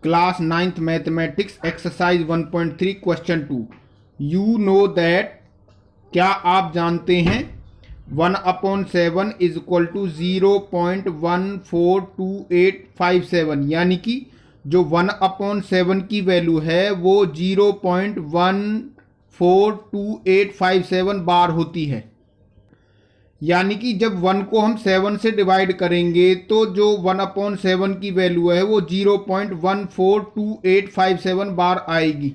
Class 9th mathematics exercise 1.3 question 2। You know that, क्या आप जानते हैं 1/7 इज इक्वल टू 0.142857, यानी कि जो 1/7 की वैल्यू है वो 0.142857 बार होती है। यानी कि जब 1 को हम 7 से डिवाइड करेंगे तो जो 1/7 की वैल्यू है वो 0.142857 बार आएगी।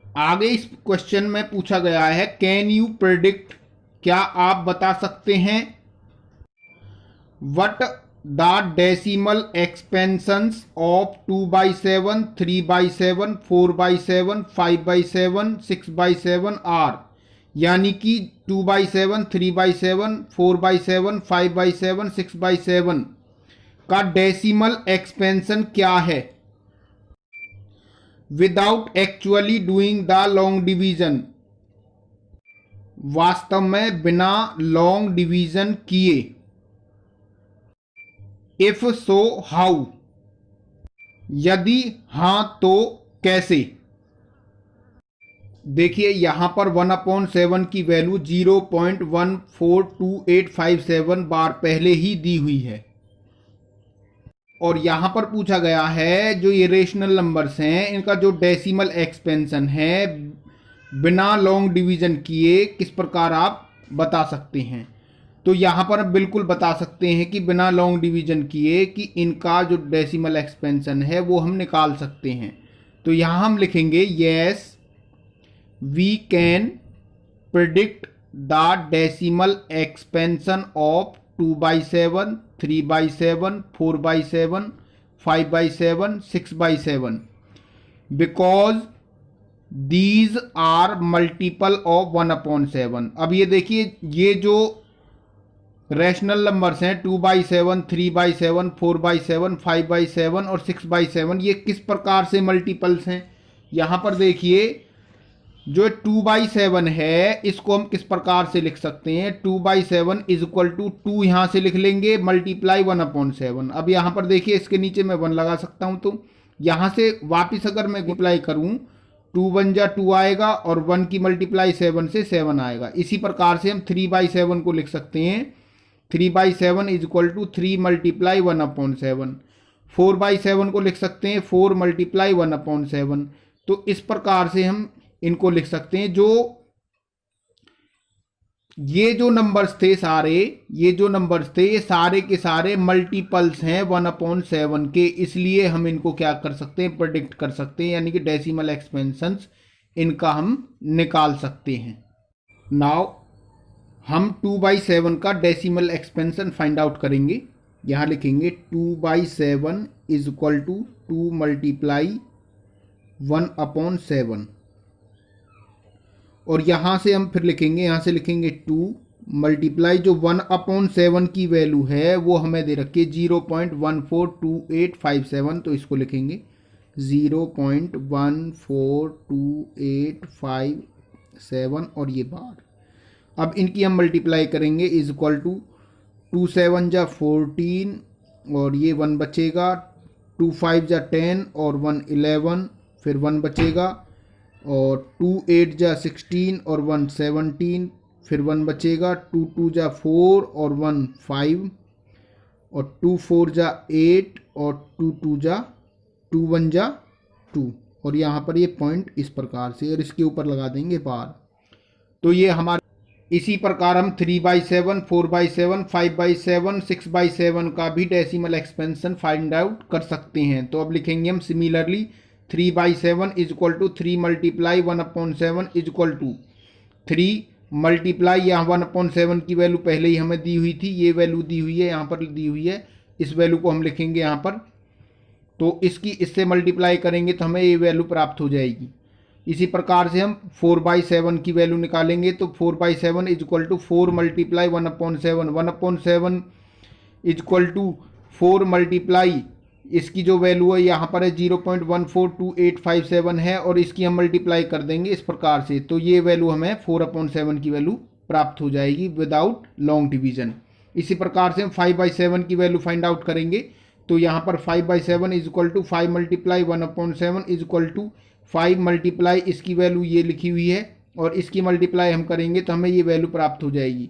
आगे इस क्वेश्चन में पूछा गया है कैन यू प्रेडिक्ट, क्या आप बता सकते हैं what the decimal expansions of 2/7, 3/7, 4/7, 5/7, 6/7 are, यानी कि 2/7, 3/7, 4/7, 5/7, 6/7 का डेसिमल एक्सपेंशन क्या है without actually doing the long division, वास्तव में बिना लॉन्ग डिवीजन किए। इफ सो हाउ, यदि हां तो कैसे। देखिए यहां पर 1/7 की वैल्यू 0.142857 बार पहले ही दी हुई है और यहां पर पूछा गया है जो ये रेशनल नंबर्स हैं इनका जो डेसिमल एक्सपेंशन है बिना लॉन्ग डिवीजन किए किस प्रकार आप बता सकते हैं। तो यहां पर बिल्कुल बता सकते हैं कि बिना लॉन्ग डिवीजन किए कि इनका जो डेसिमल एक्सपेंशन है वो हम निकाल सकते हैं। तो यहां हम लिखेंगे yes we can predict the decimal expansion of 2/7, 3/7, 4/7, 5/7, 6/7 because these are multiple of 1/7। अब ये देखिए ये जो रैशनल नंबर्स हैं 2/7, 3/7, 4/7, 5/7 और 6/7 ये किस प्रकार से मल्टीपल्स हैं। यहां पर देखिए जो 2/7 है इसको हम किस प्रकार से लिख सकते हैं, 2/7 इज इक्वल टू 2 यहां से लिख लेंगे मल्टीप्लाई 1/7। अब यहां पर देखिए इसके नीचे मैं 1 लगा सकता हूं, तो यहां से वापस अगर मैं मल्टीप्लाई करूं 2 1 जा 2 आएगा और 1 की मल्टीप्लाई 7 से 7 आएगा। इसी प्रकार से हम 3/7 को लिख सकते हैं 3/7 इज इक्वल टू 3 मल्टीप्लाई 1/7। 4/7 को लिख सकते हैं 4 मल्टीप्लाई 1/7। तो इस प्रकार से हम इनको लिख सकते हैं। जो ये जो नंबर्स थे सारे ये सारे के सारे मल्टीपल्स हैं 1/7 के, इसलिए हम इनको क्या कर सकते हैं, प्रेडिक्ट कर सकते हैं, यानी कि डेसिमल एक्सपेंशंस इनका हम निकाल सकते हैं। नाउ हम 2/7 का डेसिमल एक्सपेंशन फाइंड आउट करेंगे। यहां लिखेंगे 2/7 इज इक्वल टू 2 मल्टीप्लाई 1/7 और यहां से हम फिर लिखेंगे, यहां से लिखेंगे 2 मल्टीप्लाई जो 1/7 की वैल्यू है वो हमें दे रखी है 0.142857, तो इसको लिखेंगे 0.142857 और ये बार। अब इनकी हम मल्टीप्लाई करेंगे इज इक्वल टू 2 7 जा 14 और ये 1 बचेगा, 2 5 जा 10 और 1 11 फिर 1 बचेगा और 2 8 जा 16 और 1 17 फिर 1 बचेगा, 2 2 जा 4 और 1 5 और 2 4 जा 8 और 2 2 जा 2 1 जा 2 और यहाँ पर ये पॉइंट इस प्रकार से और इसके ऊपर लगा देंगे बार। तो ये हमारे इसी प्रकार हम 3/7, 4/7, 5/7, 6/7 का भी डेसिमल एक्सपेंशन फाइंड आउट कर सकते हैं। तो अब लिखेंगे हम similarly 3/7 is equal to 3 multiply 1/7 is equal to 3 multiply, यहाँ 1/7 की वैल्यू पहले ही हमें दी हुई थी, ये वैल्यू दी हुई है यहाँ पर दी हुई है, इस वैल्यू को हम लिखेंगे यहाँ पर, तो इसकी इससे मल्टीप्लाई करेंगे तो हमें ये वैल्यू प्राप्त हो जाएगी। इसी प्रकार से हम 4/7 की वैल्यू निकालेंगे तो 4/7 is equal to 4 multiply 1/7, 1/7 is equal to 4 multiply इसकी जो वैल्यू है यहाँ पर है 0.142857 है और इसकी हम मल्टीप्लाई कर देंगे इस प्रकार से, तो ये वैल्यू हमें 4/7 की वैल्यू प्राप्त हो जाएगी विदाउट लॉन्ग डिवीजन। इसी प्रकार से हम 5/7 की वैल्यू फाइंड आउट करेंगे तो यहाँ पर 5/7 is equal to 5 multiply 1/7 is equal to 5 multiply इसकी वैल्यू ये लिखी हुई है और इसकी मल्टीप्लाई हम करेंगे तो हमें ये वैल्यू प्राप्त हो जाएगी।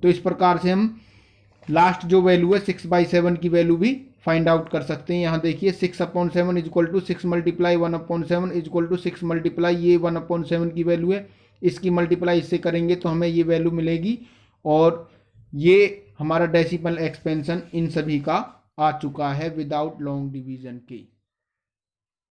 तो इस प्रकार से हम लास्ट जो वैल्यू है 6/7 की वैल्यू भी फाइंड आउट कर सकते हैं। यहाँ देखिए 6/7 is equal to 6 multiply 1/7 is equal to 6 multiply ये 1/7 की वैल्यू है, इसकी मल्टीप्लाई इससे करेंगे तो हमें ये वैल्यू मिलेगी। और ये हमारा डेसिमल एक्सपेंशन इन सभी का आ चुका है विदाउट लॉन्ग डिवीजन के।